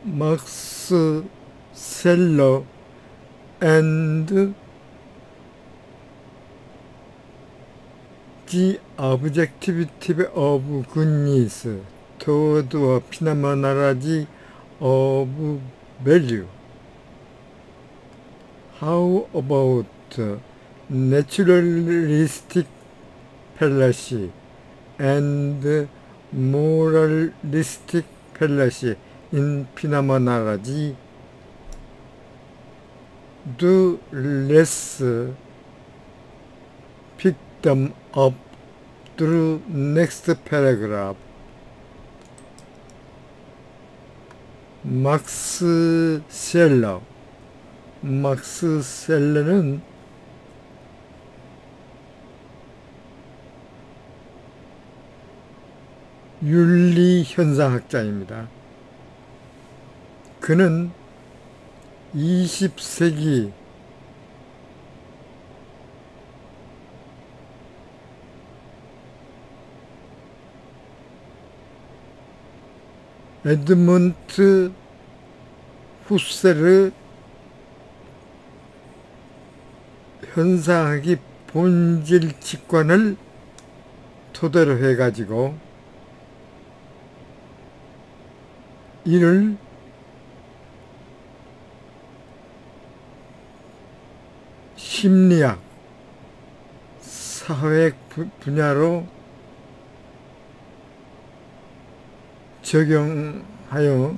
Max Seller and the objectivity of goodness toward a phenomenology of value. How about naturalistic fallacy and moralistic fallacy in phenomenology? Do let's pick them up through next paragraph. 막스셀러는 윤리현상학자입니다. 그는 20세기 에드문드 후셀의 현상학의 본질 직관을 토대로 해가지고 이를 심리학, 사회학 분야로 적용하여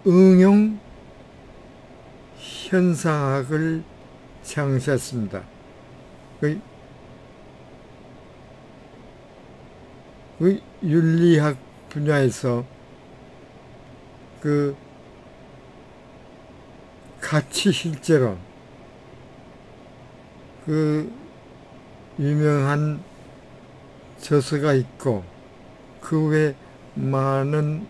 응용 현상학을 창시했습니다. 그 윤리학 분야에서 그 가치 실제론, 그 유명한 저서가 있고 그 외에 많은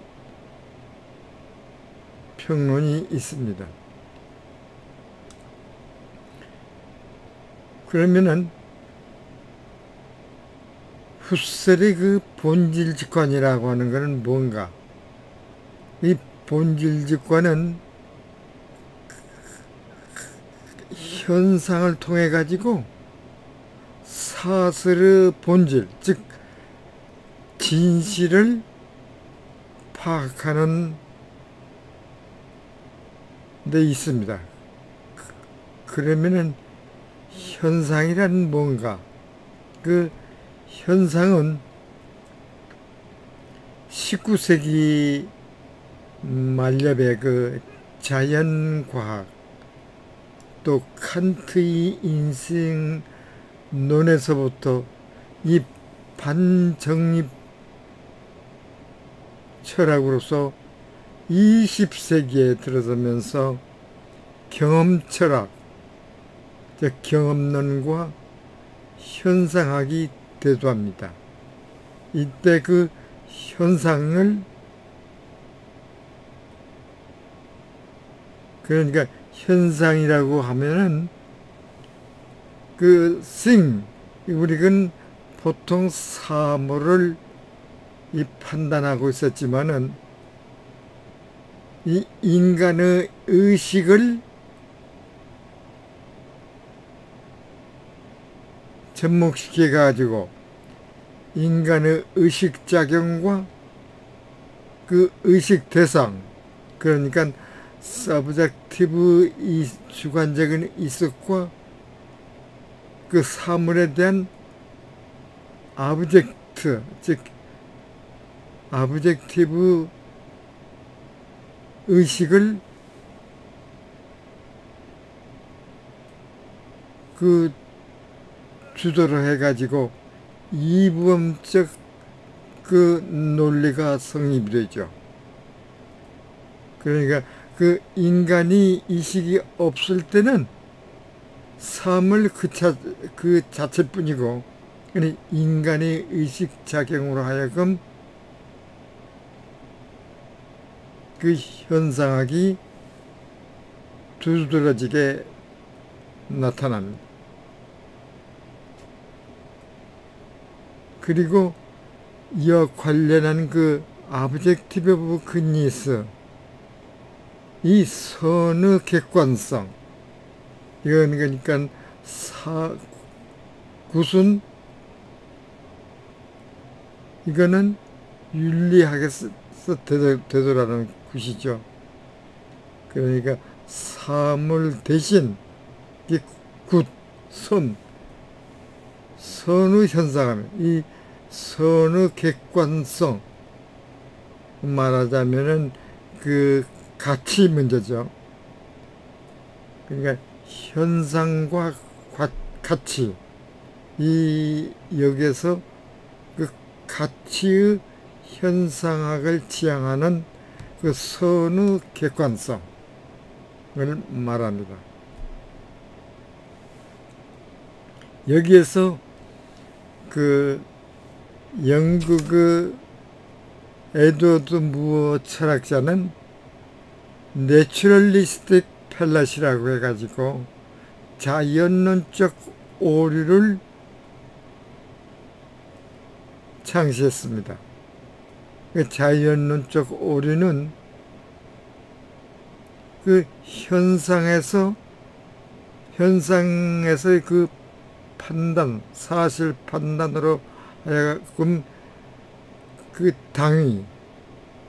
평론이 있습니다. 그러면은 후셀의 그 본질직관이라고 하는 것은 뭔가? 이 본질직관은 현상을 통해 가지고 사설의 본질, 즉 진실을 파악하는 데 있습니다. 그러면은 현상이란 뭔가? 그 현상은 19세기 말엽의 그 자연과학, 또 칸트의 인생론에서부터 이 반정립 철학으로서 20세기에 들어서면서 경험철학, 즉 경험론과 현상학이 대두합니다. 이때 그 현상을, 그러니까 현상이라고 하면은 그 우리는 보통 사물을 판단하고 있었지만은 이 인간의 의식을 접목시켜 가지고 인간의 의식작용과 그 의식 대상, 그러니까 서브젝티브 이 주관적인 이석과 그 사물에 대한 아브젝트, 즉 아브젝티브 의식을 그 주도로 해가지고 이분법 그 논리가 성립이 되죠. 그러니까 그 인간이 의식이 없을 때는 삶을 그 자체뿐이고, 인간의 의식작용으로 하여금 그 현상학이 두드러지게 나타납니다. 그리고 이와 관련한 그 objective of goodness, 이 선의 객관성, 이건 그러니까 구순, 이거는 윤리학에서 되돌아가는 굿이죠. 그러니까 사물 대신 이 굿, 선의 현상하면 이 선의 객관성, 말하자면은 그 가치 문제죠. 그러니까 현상과 가치, 이 여기에서 그 가치의 현상학을 지향하는 그 선의 객관성을 말합니다. 여기에서 그 영국의 에드워드 무어 철학자는 내추럴리스틱 펠렛이라고 해가지고 자연론적 오류를 창시했습니다. 그 자연론적 오류는 그 현상에서의 그 판단, 사실 판단으로 하여금 그 당위,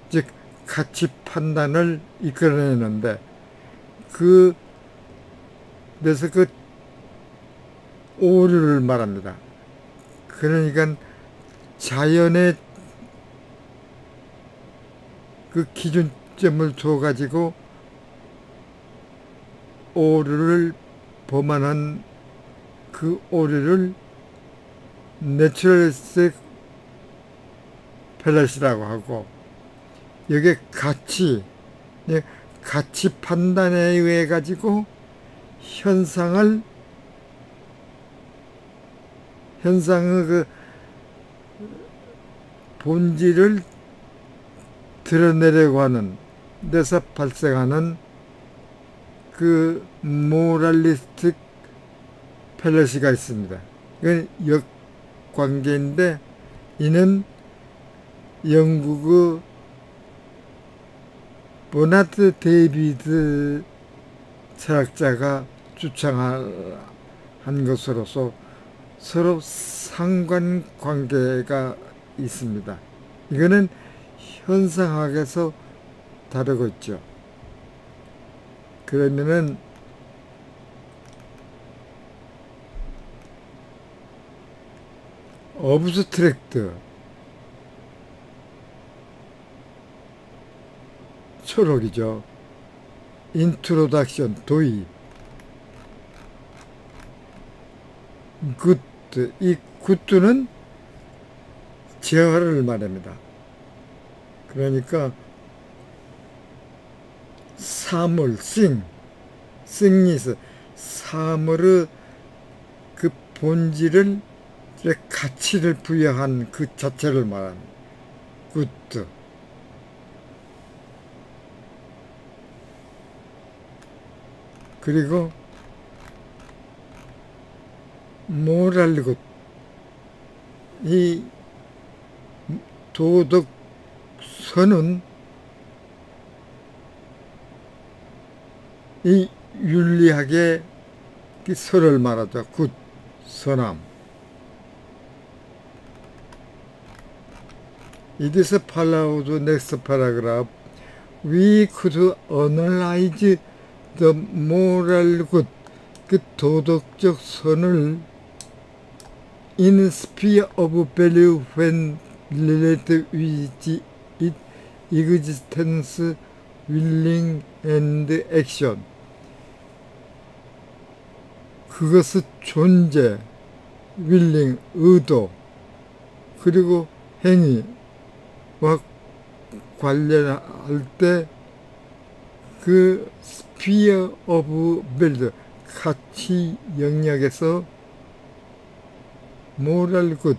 즉 가치 판단을 이끌어내는데, 그래서 그 오류를 말합니다. 그러니까 자연의 그 기준점을 둬가지고 오류를 범하는 그 오류를 내추럴리스틱 펠렛이라고 하고, 여기에 가치 판단에 의해 가지고 현상의 그 본질을 드러내려고 하는 데서 발생하는 그 모랄리스틱 펠렛이가 있습니다. 이건 역관계인데, 이는 영국의 버나드 데이비드 철학자가 주창한 것으로서 서로 상관관계가 있습니다. 이거는 현상학에서 다루고 있죠. 그러면은 어브스트랙트, 초록이죠. 인트로덕션, 도입, 굿드, 이 굿드는 재활을 말합니다. 그러니까 사물, 싱리스, 사물의 그 본질을, 가치를 부여한 그 자체를 말합니다. 굿드. 그리고 모랄 굿, 이 도덕선은 이 윤리학의 설을 말하죠. 굿, 선함. It is followed next paragraph. We could analyze the moral good, 그 도덕적 선을 in sphere of value when related with its existence, willing and action. 그것의 존재, willing, 의도, 그리고 행위와 관련할 때 그 sphere of value, 가치 영역에서 모랄 굿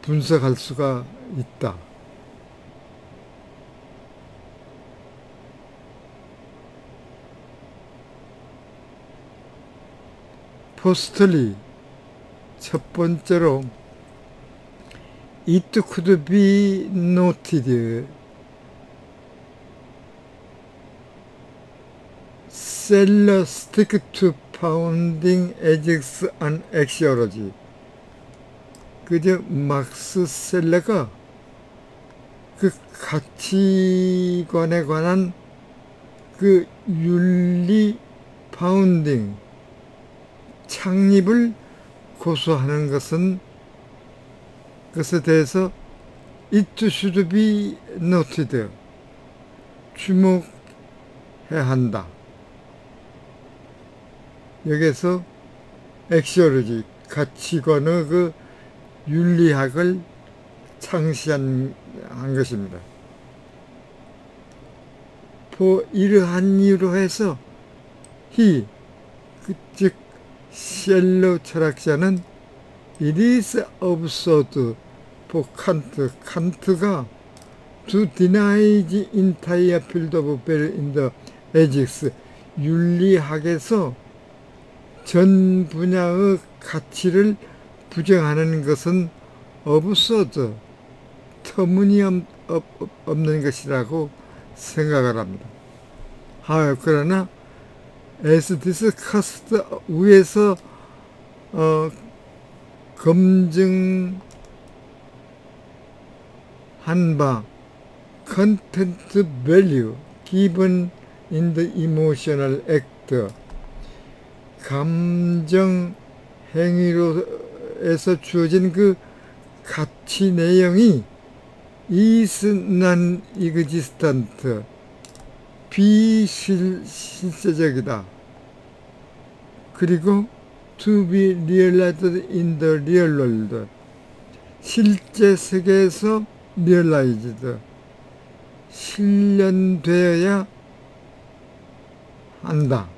분석할 수가 있다. 포스틀리, 첫 번째로 it could be noted 셀러 stick to founding ethics and axiology. 그저 막스 셀러가 그 가치관에 관한 그 윤리 파운딩 창립을 고수하는 것은 그것에 대해서 it should be noted 주목해야 한다. 여기서 엑시올로지 가치관의 그 윤리학을 창시한 것입니다. 이러한 이유로 해서 즉 셀러 철학자는 it is absurd for 칸트가 to deny the entire field of value in the ethics 윤리학에서 전 분야의 가치를 부정하는 것은 absurd 터무니없는 것이라고 생각을 합니다. 그러나 as discussed 위에서 검증한 바 content value given in the emotional act 감정 행위로에서 주어진 그 가치 내용이 is non-existent 비실제적이다. 그리고 to be realized in the real world 실제 세계에서 realized 실현되어야 한다.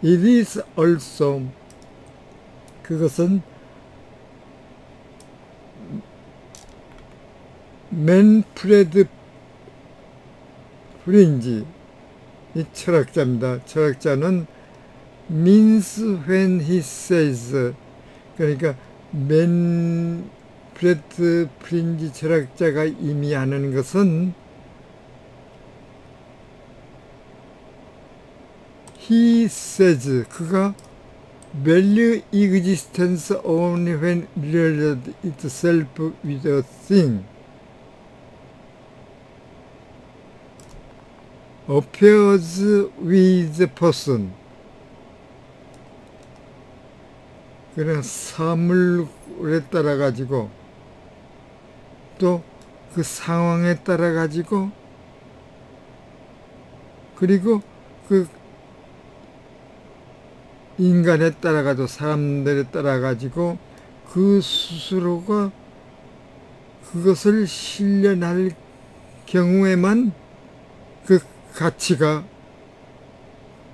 It is also 그것은 맨프레드 프린지 이 철학자입니다. 철학자는 means when he says 그러니까 맨프레드 프린지 철학자가 의미하는 것은 he says 그가 value existence only when realized itself with a thing appears with the person 그냥 사물에 따라 가지고 또 그 상황에 따라 가지고 그리고 그 인간에 따라 가지고 사람들에 따라 가지고 그 스스로가 그것을 실현할 경우에만 그 가치가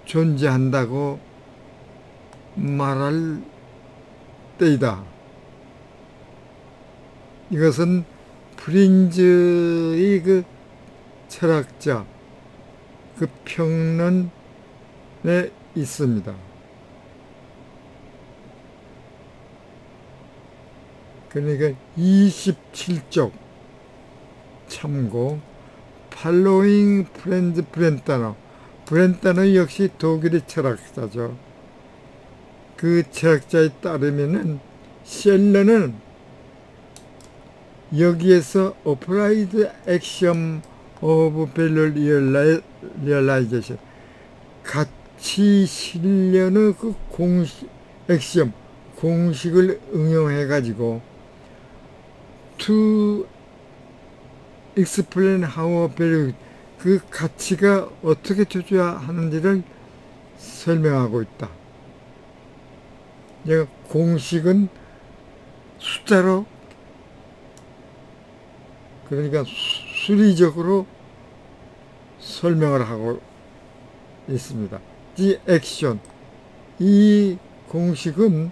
존재한다고 말할 때이다. 이것은 프린즈의 그 철학자 그 평론에 있습니다. 그러니까 27쪽 참고 팔로잉 프렌즈 브렌타너 역시 독일의 철학자죠. 그 철학자에 따르면은 셀러는 여기에서 applied axiom of value realization 가치 실현의 그 액시엄 공식을 응용해 가지고 to explain how value 그 가치가 어떻게 존재하는지를 설명하고 있다. 공식은 숫자로 그러니까 수리적으로 설명을 하고 있습니다. The action 이 공식은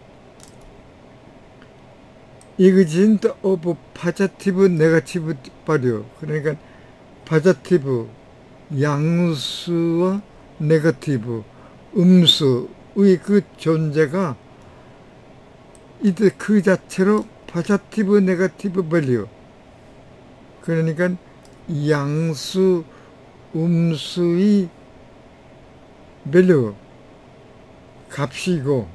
exist of positive, negative value 그러니까 positive 양수와 negative 음수의 그 존재가 이때 그 자체로 포지티브 네거티브 밸류, 그러니까 양수 음수의 밸류 값이고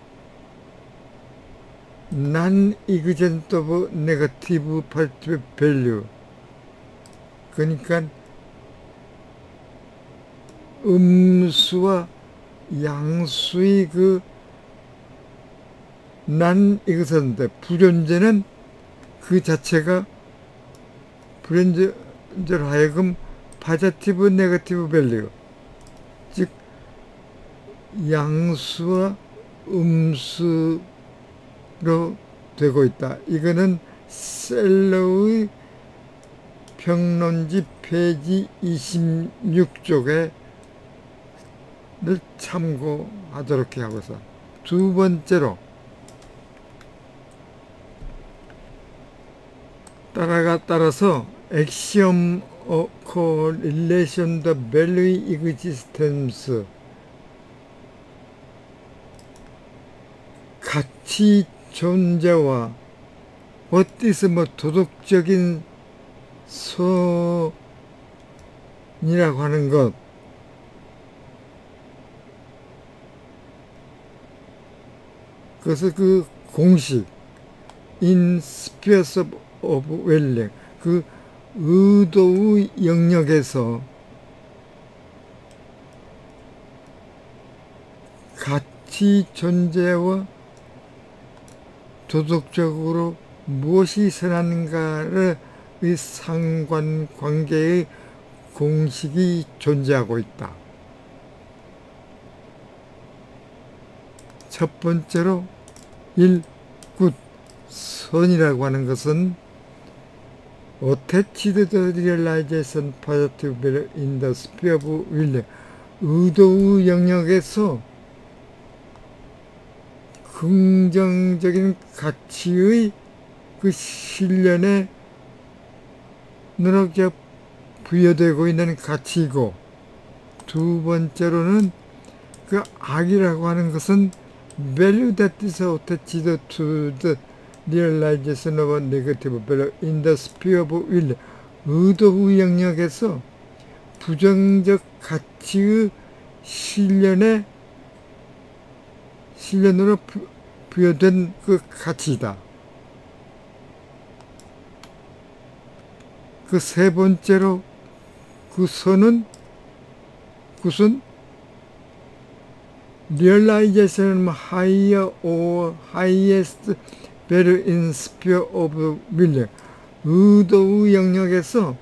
non existent of negative positive value, 그러니까 음수와 양수의 그 non existent 불존재는 그 자체가 불존재로 하여금 positive negative value, 즉 양수와 음수로 되고 있다. 이거는 셀러의 평론지 페이지 26쪽에 늘 참고하도록 하고서, 두 번째로 따라서 axiom of correlation the value existence, 가치 존재와 어디서 도덕적인 선이라고 하는 것, 그래서 그 공식 in spheres of value, 그 의도의 영역에서 가치 존재와 도덕적으로 무엇이 선한가의 상관관계의 공식이 존재하고 있다. 첫 번째로 1. 굿, 선이라고 하는 것은 attached to realization positive value in the sphere of will, 의도의 영역에서 긍정적인 가치의 그 실현에 노력적 부여되고 있는 가치이고, 두 번째로는 그 악이라고 하는 것은 value that is attached to the realization of a negative value in the sphere of will, 의도의 영역에서 부정적 가치의 실현으로 부여된 그 가치이다. 그 세 번째로 그 선은 무슨 realization higher or highest value in sphere of will, 의도의 영역에서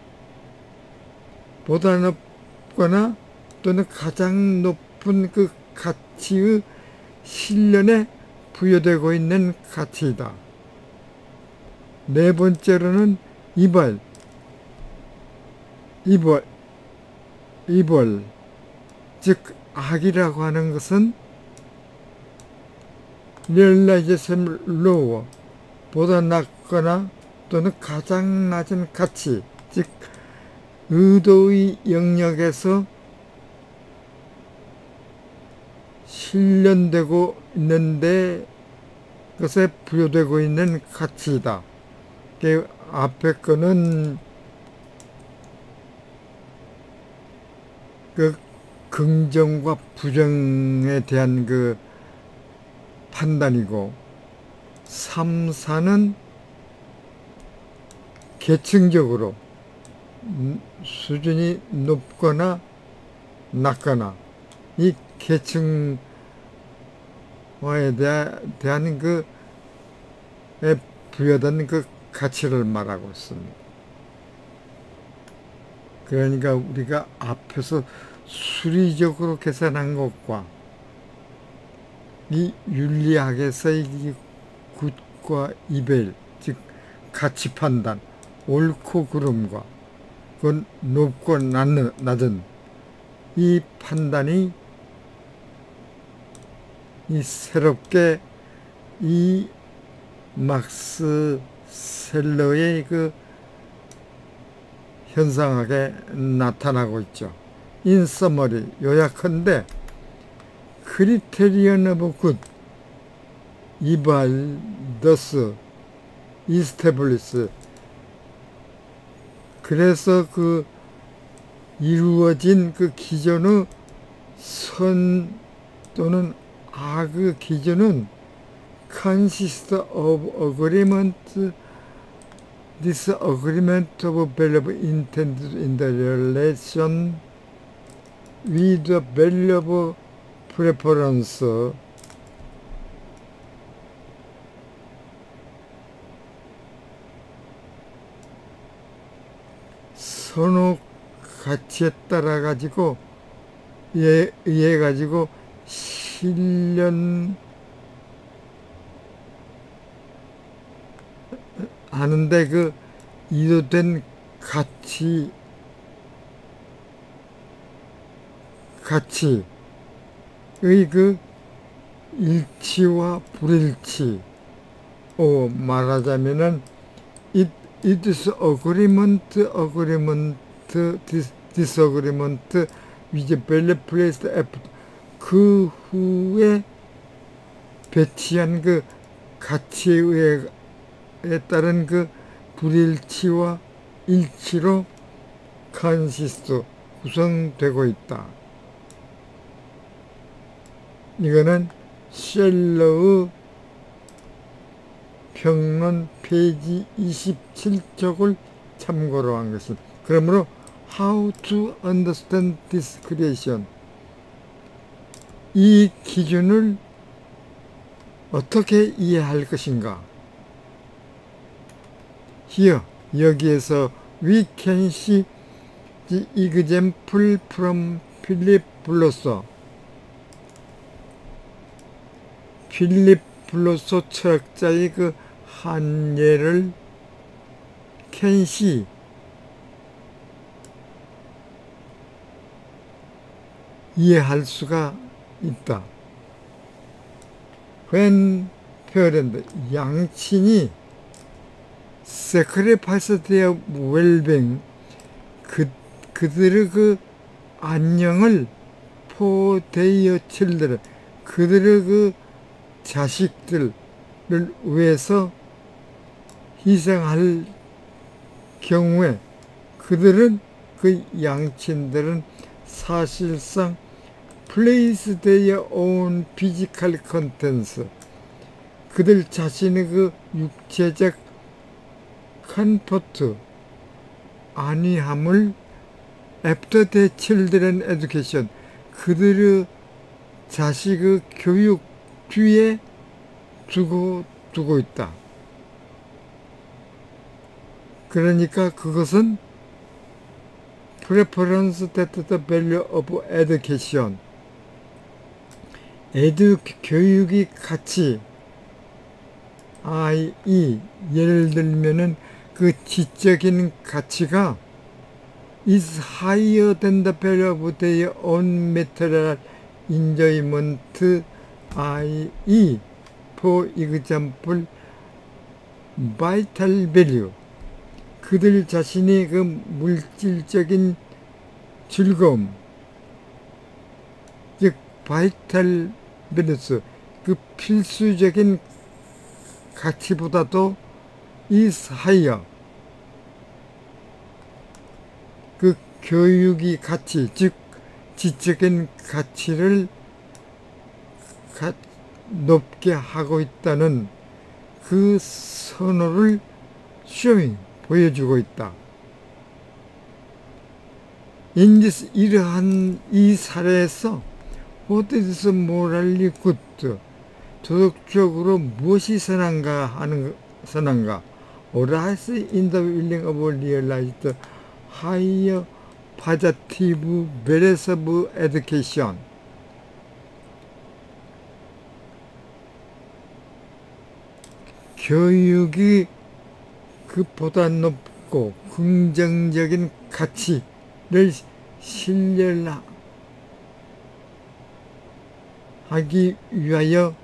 보다 높거나 또는 가장 높은 그 가치의 실현에 부여되고 있는 가치이다. 네 번째로는 이벌, 즉 악이라고 하는 것은 realization lower, 보다 낮거나 또는 가장 낮은 가치, 즉 의도의 영역에서 실현되고 있는데 그것에 부여되고 있는 가치이다. 그 앞에 거는 그 긍정과 부정에 대한 그 판단이고, 3, 4는 계층적으로 수준이 높거나 낮거나 이 계층화에 대한 그에 부여된 그 가치를 말하고 있습니다. 그러니까 우리가 앞에서 수리적으로 계산한 것과 이 윤리학에서의 이 굿과 이벨, 즉 가치 판단, 옳고 그름과 그 높고 낮은 이 판단이 이 새롭게 이 막스 셀러의 그 현상하게 나타나고 있죠. In summary, 요약한데 크리테리언 오브 굿, 이발, 더스, 이스테블리스. 그래서 그 이루어진 그 기존의 선 또는 그 기준은 consist of agreement, disagreement of value of intended in the relation with the value of preference. 선호 가치에 따라 가지고 의해 가지고 실현 하는데 그 이도된 가치의 그 일치와 불일치, 말하자면은 it is agreement, disagreement with value placed after. 그 후에 배치한 그 가치에 따른 그 불일치와 일치로 consist 구성되고 있다. 이거는 셀러의 평론 페이지 27쪽을 참고로 한 것입니다. 그러므로 how to understand this creation, 이 기준을 어떻게 이해할 것인가. Here, 여기에서 we can see the example from 필립 블로소. 필립 블로소 철학자의 그 한 예를 can see, 이해할 수가 있다. when parent, 양친이 sacrifice their well-being, 그들의 그 안녕을 for their children, 그들의 그 자식들을 위해서 희생할 경우에 그들은, 그 양친들은 사실상 place their own physical contents, 그들 자신의 그 육체적 comfort, 안위함을 after their children education, 그들의 자식의 교육 뒤에 두고 있다. 그러니까 그것은 preference that the value of education, 교육의 가치, i.e. 예를 들면은 그 지적인 가치가 is higher than the value of their own material enjoyment, i.e. for example vital value, 그들 자신의 그 물질적인 즐거움, 즉 vital values, 그 필수적인 가치보다도 is higher, 그 교육의 가치, 즉 지적인 가치를 높게 하고 있다는 그 선호를 showing, 보여주고 있다. 이러한 이 사례에서 what is morally good, 도덕적으로 무엇이 선한가, arise in the willing of realized higher positive values of education, 교육이 그보다 높고 긍정적인 가치를 실현하기 위하여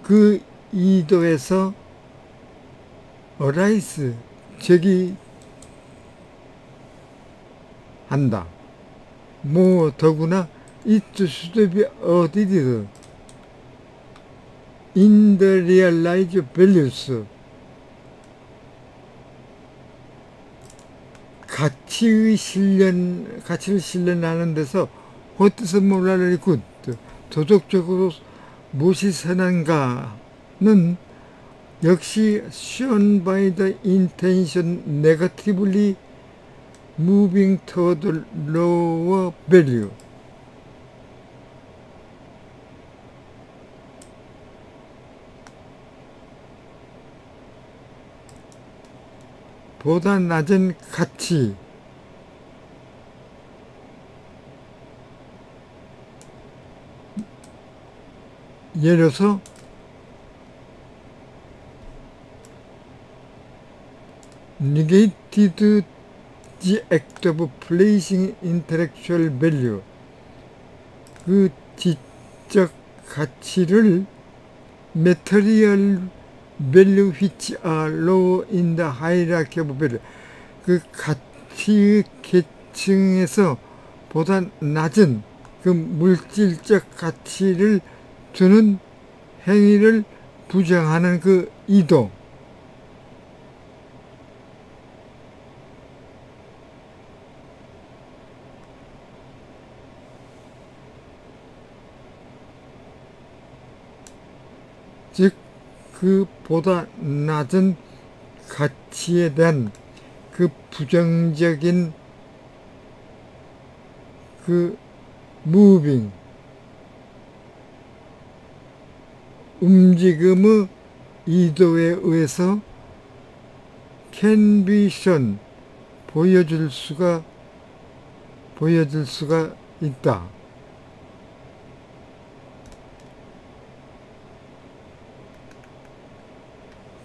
그 이도에서 arise, 제기한다. 더구나 it should be audited, in the realized values. 가치를 실현하는 데서 what is morally good, 도덕적으로 무엇이 선한가는 역시 shown by the intention negatively moving toward lower value. 보다 낮은 가치, 예를 들어서 negated the act of placing intellectual value, 그 지적 가치를 material value which are low in the hierarchy of value, 그 가치의 계층에서 보다 낮은 그 물질적 가치를 두는 행위를 부정하는 그 이동, 즉 그 보다 낮은 가치에 대한 그 부정적인 그 무빙, 움직임의 이도에 의해서 can be shown, 보여줄 수가 있다.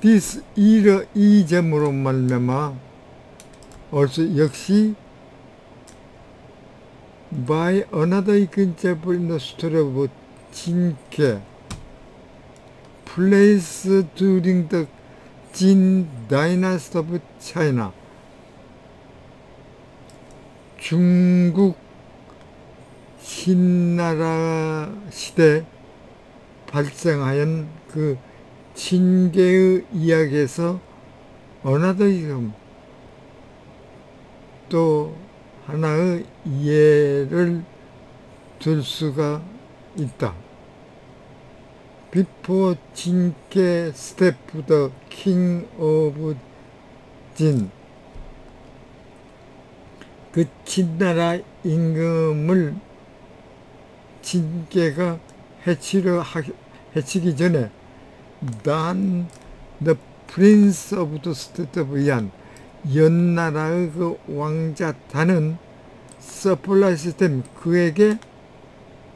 this 이 점으로 말미암아 also 역시 by another example in the story of 진케 place during the Jin dynasty of China, 중국 신나라 시대 발생하연 그 진계의 이야기에서 another 또 하나의 예를 들 수가 있다. Before 진계 step the king of 진, 그 진나라 임금을 진계가 해치기 전에 than the prince of the state of Yan, 연나라의 그 왕자 단은 supply system, 그에게,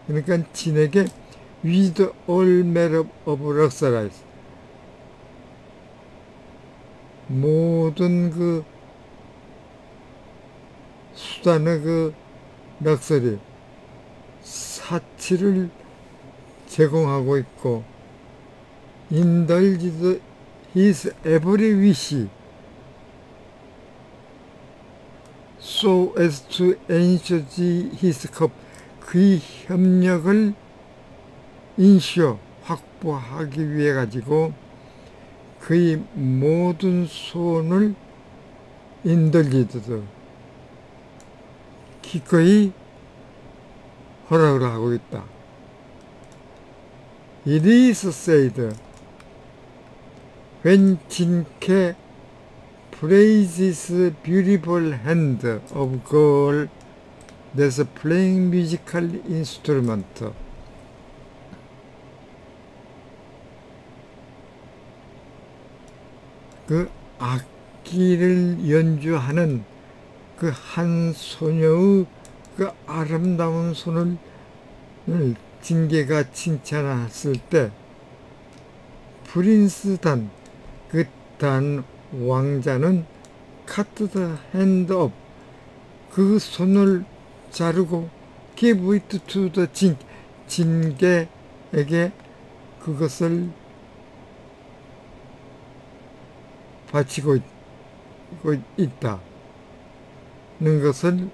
그러니까 진에게 with all manner of luxuries, 모든 그 수단의 그 럭셔리, 사치를 제공하고 있고, indulged his every wish so as to ensure his cup, 그의 협력을 확보하기 위해 가지고 그의 모든 소원을 indulged, 기꺼이 허락을 하고 있다. It is said, when 진케 praises beautiful hand of girl that's playing musical instrument, 그 악기를 연주하는 그 한 소녀의 그 아름다운 손을 진계가 칭찬했을 때, 프린스단, 그 단 왕자는 cut the hand off, 그 손을 자르고 give it to the 진계에게 그것을 바치고 있다는 것을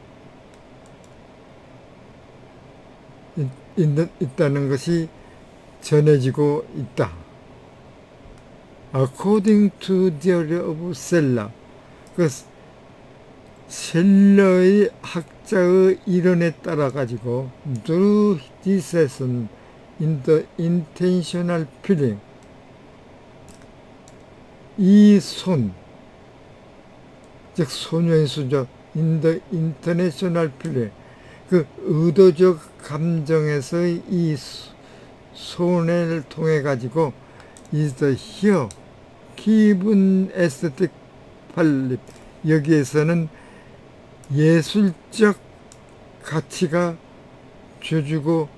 있다는 것이 전해지고 있다. according to theory of Seller. 그 셀러의 학자의 이론에 따라 가지고 through discussion in the intentional feeling, 이 손, 즉 소녀의 수죠. in the international feeling, 그 의도적 감정에서의 이 손을 통해 가지고 is the here 기분 에스테틱 팔립, 여기에서는 예술적 가치가 줘주고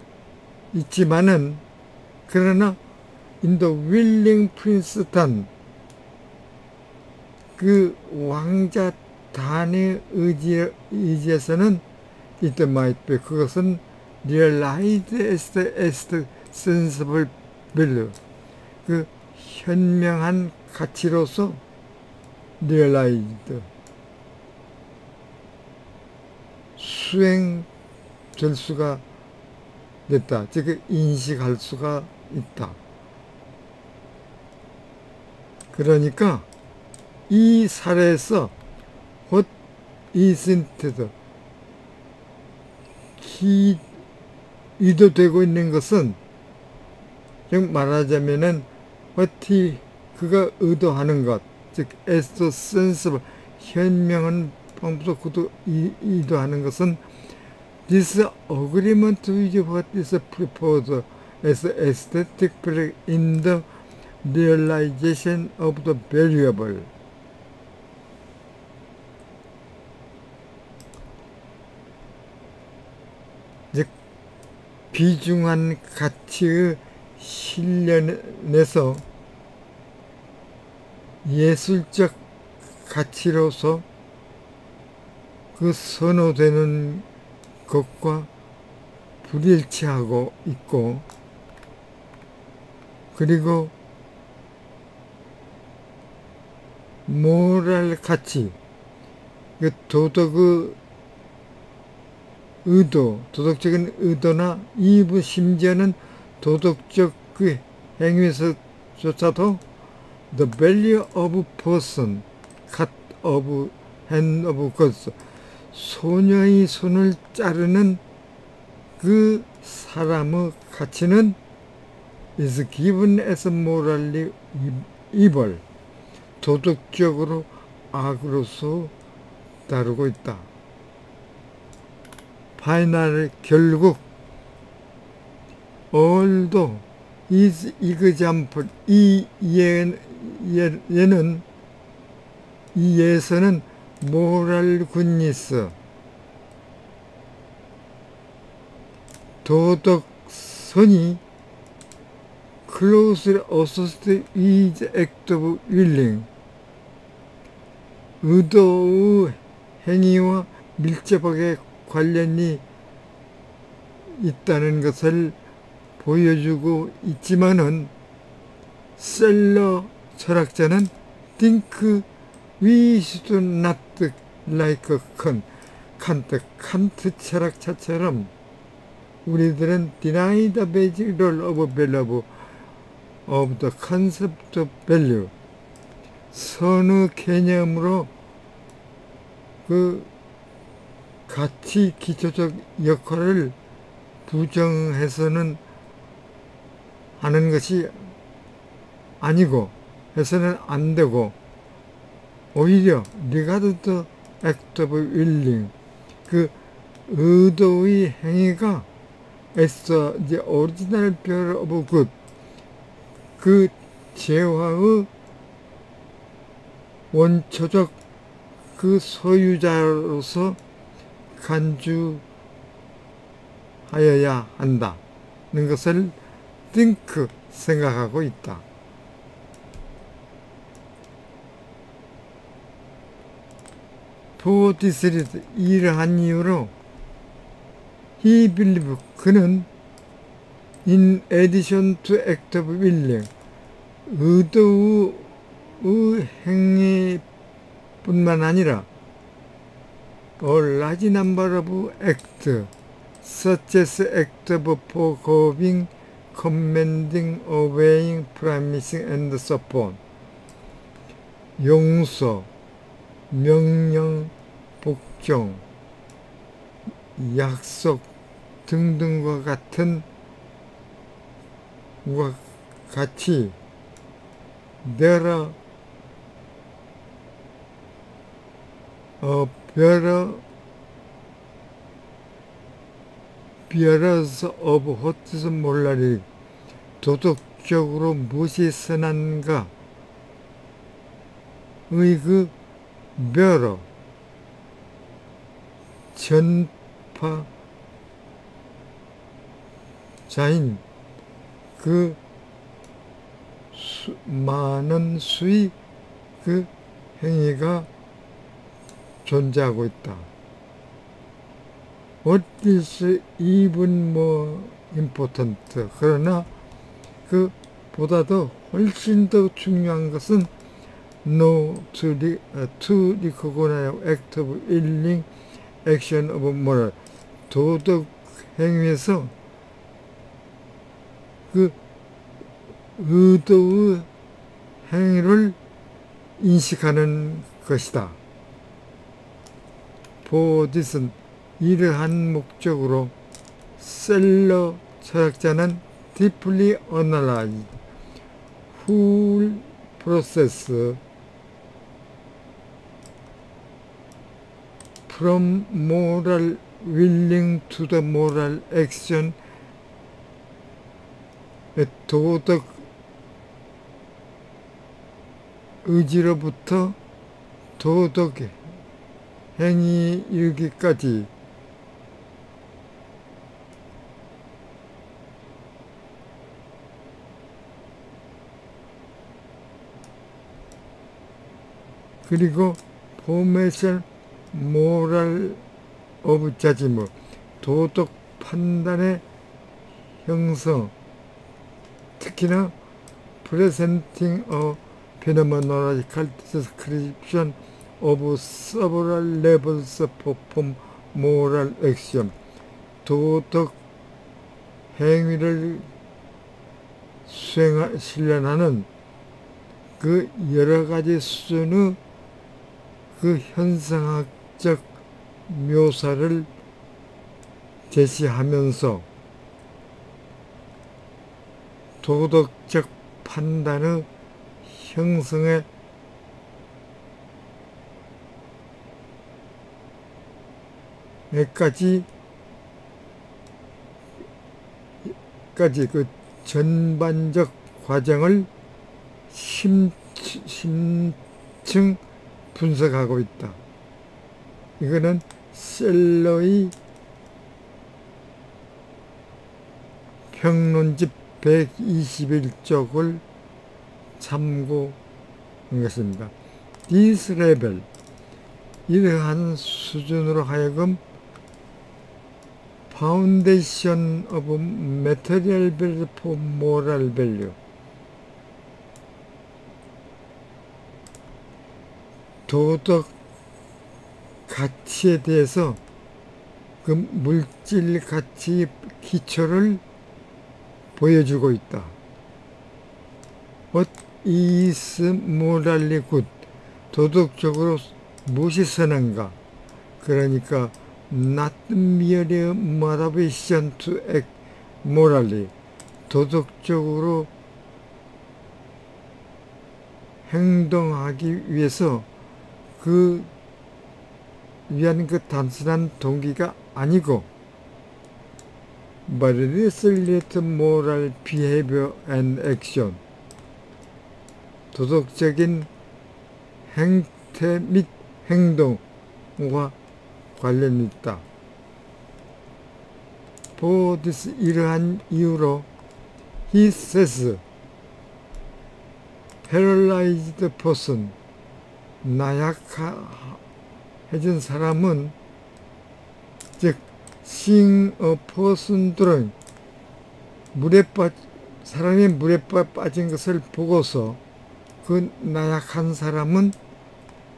있지만은, 그러나 in the willing prince 단, 그 왕자 단의 의지에서는 it might be, 그것은 realized as the sensible value, 그 현명한 가치로서 realized, 수행될 수가 됐다. 즉 인식할 수가 있다. 그러니까 이 사례에서 what isn't 의도되고 있는 것은, 즉 말하자면은 what 그가 의도하는 것, 즉 as the sensible 현명한 방법으로 그도 의도하는 것은 this agreement with what is proposed as aesthetic in the realization of the variable. 즉 비중한 가치의 실현에서 예술적 가치로서 그 선호되는 것과 불일치하고 있고, 그리고 모랄 가치, 그 도덕의 의도, 도덕적인 의도나 이부 심지어는 도덕적 그 행위에서조차도 the value of person, cut of hand of God, 소녀의 손을 자르는 그 사람의 가치는 is given as morally evil, 도덕적으로 악으로서 다루고 있다. 파이널, 결국 although is example, 이 예는, 이 예에서는 moral goodness, 도덕선이 closely associated with act of willing, 의도의 행위와 밀접하게 관련이 있다는 것을 보여주고 있지만은, 셀러 철학자는 think we should not like 칸트 철학자처럼 우리들은 deny the basic role of value of the concept of value, 선의 개념으로 그 가치 기초적 역할을 부정해서는 하는 것이 아니고, 해서는 안 되고, 오히려 regard the act of willing, 그 의도의 행위가 as the original bearer of good, 그 재화의 원초적 그 소유자로서 간주하여야 한다는 것을 think, 생각하고 있다. For this reason, 이러한 이유로 he believe, 그는 in addition to act of willing, 의도의 행위뿐만 아니라 a large number of acts such as act of forgiving, commending, obeying, promising, and so on, 용서, 명령, 복종, 약속 등등과 같이 there are bearers of what morality 도덕적으로 무엇이 선한가 의 그 bearer 전파자인 그 많은 수의 그 행위가 존재하고 있다. What is even more important? 그러나 그 보다도 훨씬 더 중요한 것은 no to recognize act of willing action of moral 도덕 행위에서 그 의도의 행위를 인식하는 것이다. For this은 이러한 목적으로 셀러 철학자는 deeply analyze whole process from moral willing to the moral action 도덕 의지로부터 도덕 행위 이르기까지 그리고 포메셜 모럴 오브 자지무 도덕 판단의 형성 특히나 presenting a phenomenological description of several levels of moral action 도덕 행위를 실현하는 그 여러가지 수준의 그 현상학적 묘사를 제시하면서 도덕적 판단의 형성에 까지 그 전반적 과정을 심층 분석하고 있다. 이거는 셀러의 평론집 121쪽을 참고한 것입니다. This level, 이러한 수준으로 하여금 Foundation of Material Value for Moral Value 도덕 가치에 대해서 그 물질 가치 기초를 보여주고 있다. What is morally good? 도덕적으로 무엇이 선한가? 그러니까 not merely motivation to act morally. 도덕적으로 행동하기 위해서 그 위한 그 단순한 동기가 아니고 but resilient moral behavior and action 도덕적인 행태 및 행동과 관련이 있다. For this 이러한 이유로 he says paralyzed person 나약해진 사람은 즉 seeing a person drowning 사람이 물에 빠진 것을 보고서 그 나약한 사람은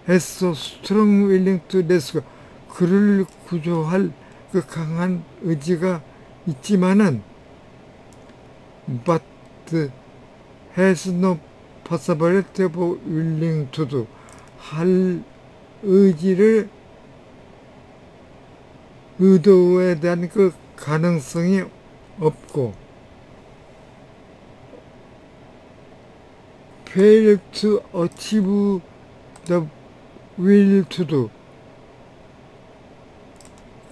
has so strong willing to rescue 그를 구조할 그 강한 의지가 있지만은 but has no possibility of willing to do, 할 의지를, 의도에 대한 그 가능성이 없고, fail to achieve the will to do,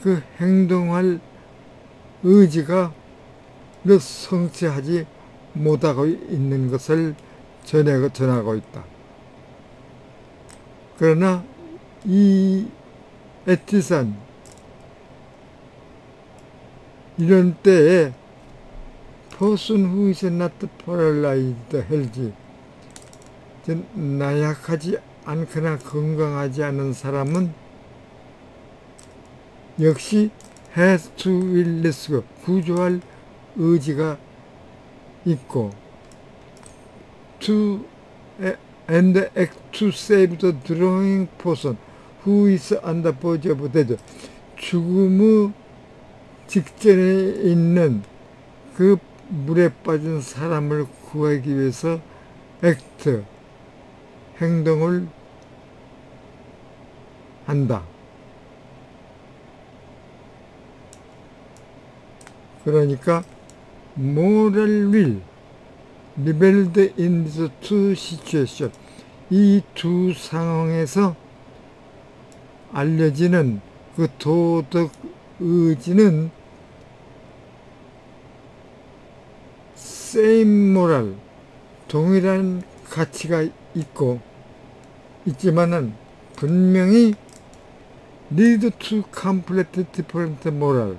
그 행동할 의지가 성취하지 못하고 있는 것을 전하고 있다. 그러나 이 에티산, 이런 때에 person who is not paralyzed healthy, 나약하지 않거나 건강하지 않은 사람은 역시 has to will, 구조할 의지가 있고, to and act to save the drowning person who is on the verge of death, 죽음의 직전에 있는 그 물에 빠진 사람을 구하기 위해서 act, 행동을 한다. 그러니까 moral will rebelled in these two situations, 이 두 상황에서 알려지는 그 도덕 의지는 same moral, 동일한 가치가 있지만은 분명히 lead to completely different moral,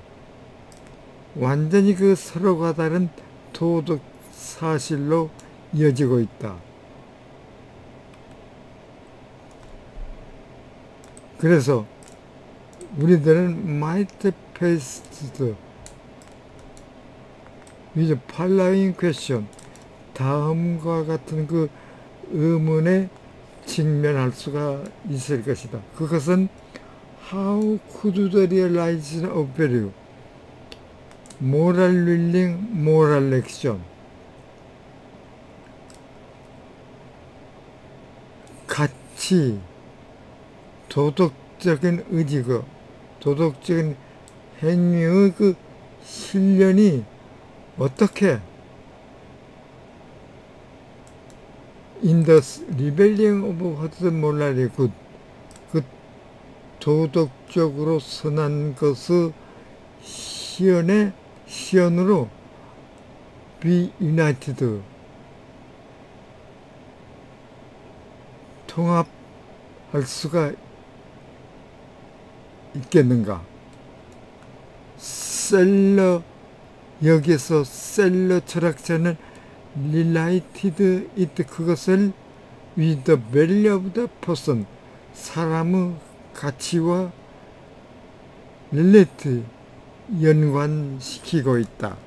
완전히 그 서로가 다른 도덕 사실로 이어지고 있다. 그래서 우리들은 might faced with following question, 다음과 같은 그 의문에 직면할 수가 있을 것이다. 그것은 how could the realization of value, moral willing, moral action, 가치, 도덕적인 의지고 도덕적인 행위의 그 실현이 어떻게 in the rebellion of what morally good, 그 도덕적으로 선한 것의 시연으로 be united, 통합할 수가 있겠는가? 여기서 셀러 철학자는 related it, 그것을 with the value of the person, 사람의 가치와 relate, 연관시키고 있다.